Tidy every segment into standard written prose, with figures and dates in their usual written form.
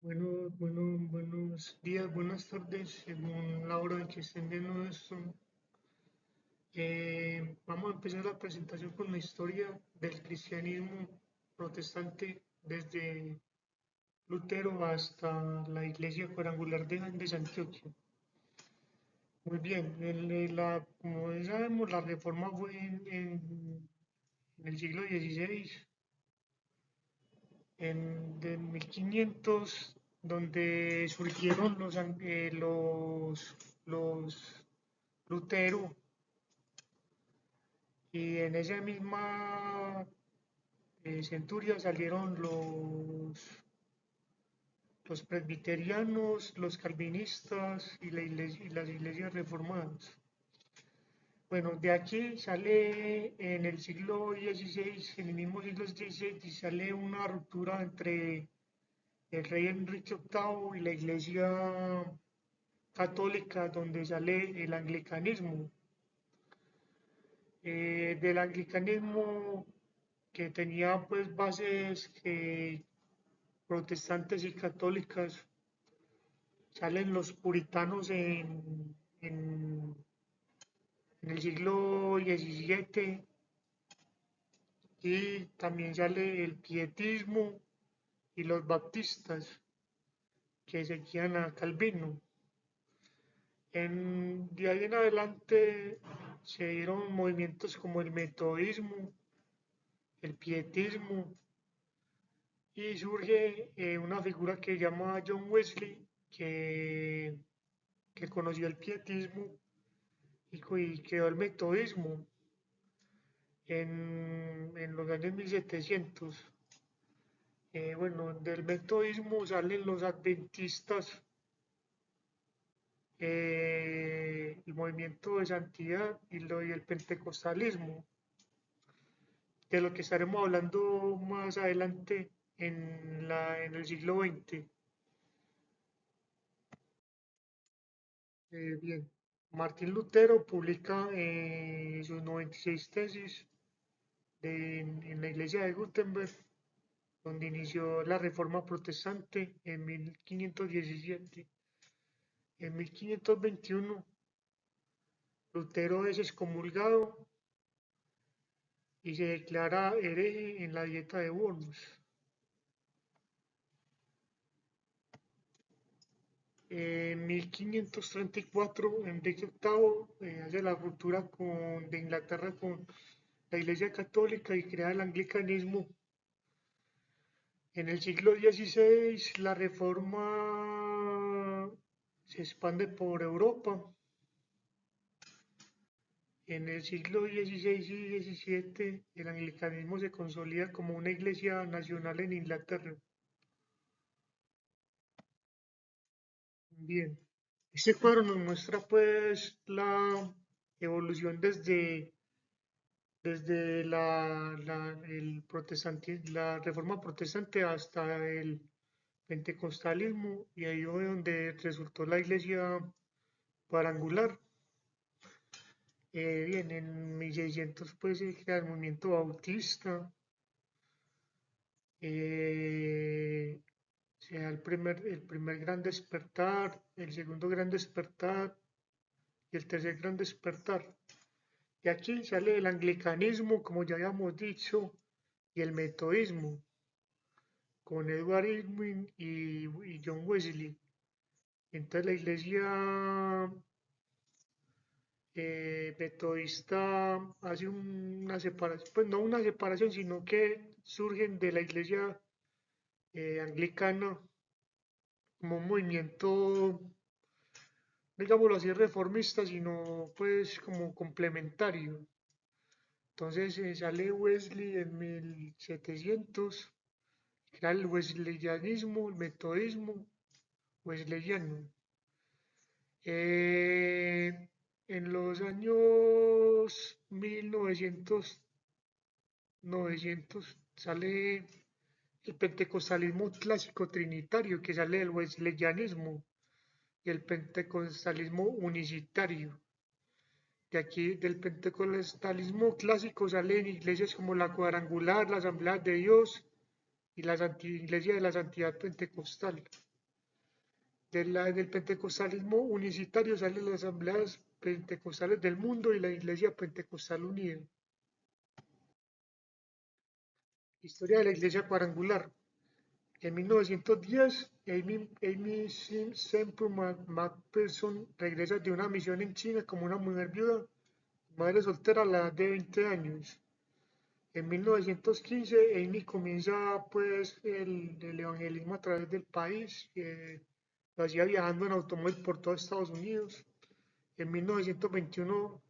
Buenos días, buenas tardes, según la hora en que estén viendo esto. Vamos a empezar la presentación con la historia del cristianismo protestante desde Lutero hasta la iglesia cuadrangular de Andes, Antioquia. Muy bien, como ya sabemos, la reforma fue en el siglo XVI, de 1500, donde surgieron los Lutero, y en esa misma centuria salieron los presbiterianos, los calvinistas y las iglesias reformadas. Bueno, de aquí sale en el siglo XVI, en el mismo siglo XVI, sale una ruptura entre el rey Enrique VIII y la iglesia católica, donde sale el anglicanismo. Del anglicanismo, que tenía pues bases protestantes y católicas, salen los puritanos en el siglo XVII, y también sale el pietismo y los baptistas, que seguían a Calvino. De ahí en adelante se dieron movimientos como el metodismo, el pietismo, y surge una figura que se llama John Wesley, que, que conoció el pietismo y creó el metodismo en los años 1700. Bueno, del metodismo salen los adventistas, el movimiento de santidad y el pentecostalismo, de lo que estaremos hablando más adelante en el siglo XX. Bien, Martín Lutero publica sus 96 tesis en la iglesia de Gutenberg, donde inició la reforma protestante en 1517. En 1521, Lutero es excomulgado y se declara hereje en la Dieta de Worms. En 1534, Enrique VIII hace la ruptura de Inglaterra con la Iglesia Católica y crea el anglicanismo. En el siglo XVI, la reforma se expande por Europa. En el siglo XVI y XVII, el anglicanismo se consolida como una iglesia nacional en Inglaterra. Bien, este cuadro nos muestra pues la evolución desde la reforma protestante hasta el pentecostalismo, y ahí fue donde resultó la iglesia cuadrangular. Bien, en 1600 pues se crea el movimiento bautista, eh, se da el primer gran despertar, el segundo gran despertar y el tercer gran despertar. Y aquí sale el anglicanismo, como ya habíamos dicho, y el metodismo, con Edward Irwin y John Wesley. Entonces la iglesia metodista hace una separación, pues no una separación, sino que surgen de la iglesia anglicana como un movimiento, digámoslo así, reformista, sino pues como complementario. Entonces sale Wesley en 1700, era el wesleyanismo, el metodismo wesleyano. Eh, en los años 900 sale el pentecostalismo clásico trinitario, que sale del wesleyanismo, y el pentecostalismo unicitario. De aquí, del pentecostalismo clásico, salen iglesias como la Cuadrangular, la Asamblea de Dios y la Iglesia de la Santidad Pentecostal. del pentecostalismo unicitario salen las asambleas pentecostales del mundo y la Iglesia Pentecostal Unida. Historia de la Iglesia Cuadrangular. En 1910, Amy Semple McPherson regresa de una misión en China como una mujer viuda, madre soltera a la edad de 20 años. En 1915, Amy comienza pues el evangelismo a través del país, lo hacía viajando en automóvil por todo Estados Unidos. En 1921,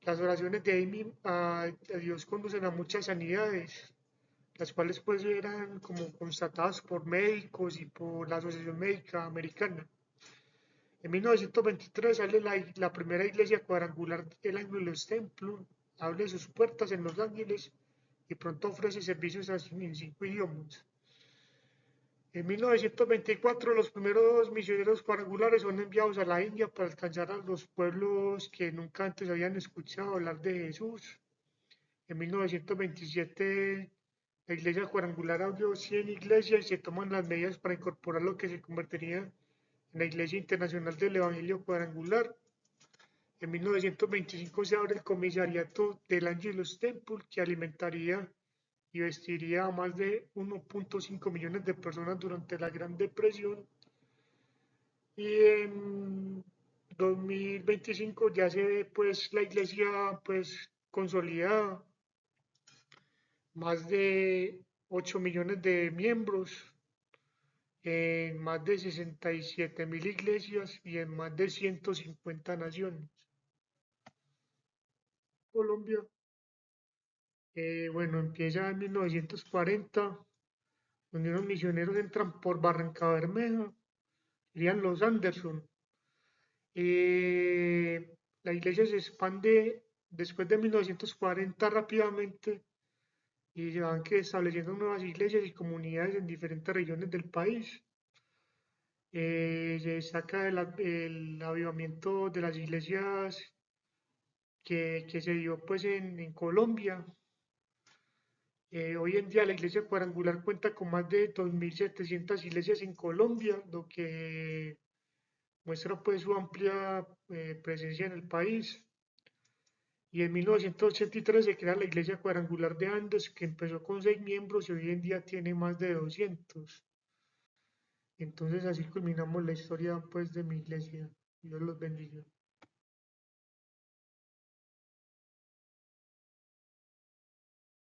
las oraciones de Amy a Dios conducen a muchas sanidades, las cuales pues eran como constatadas por médicos y por la Asociación Médica Americana. En 1923 sale la primera iglesia cuadrangular, el Angelus Temple, abre sus puertas en Los Ángeles y pronto ofrece servicios en 5 idiomas. En 1924 los primeros misioneros cuadrangulares son enviados a la India para alcanzar a los pueblos que nunca antes habían escuchado hablar de Jesús. En 1927 la iglesia cuadrangular abrió 100 iglesias y se toman las medidas para incorporar lo que se convertiría en la Iglesia Internacional del Evangelio Cuadrangular. En 1925 se abre el comisariato del Angelus Temple, que alimentaría y vestiría a más de 1.5 millones de personas durante la Gran Depresión. Y en 2025 ya se ve pues la iglesia pues consolidada, más de 8 millones de miembros en más de 67.000 iglesias y en más de 150 naciones. Colombia, bueno, empieza en 1940, donde unos misioneros entran por Barranca Bermeja, serían los Anderson. La iglesia se expande después de 1940 rápidamente y se van que estableciendo nuevas iglesias y comunidades en diferentes regiones del país. Se destaca el avivamiento de las iglesias que se dio pues en Colombia. Hoy en día la iglesia cuadrangular cuenta con más de 2.700 iglesias en Colombia, lo que muestra pues su amplia presencia en el país. Y en 1983 se crea la iglesia cuadrangular de Andes, que empezó con 6 miembros y hoy en día tiene más de 200. Entonces así culminamos la historia pues de mi iglesia. Dios los bendiga.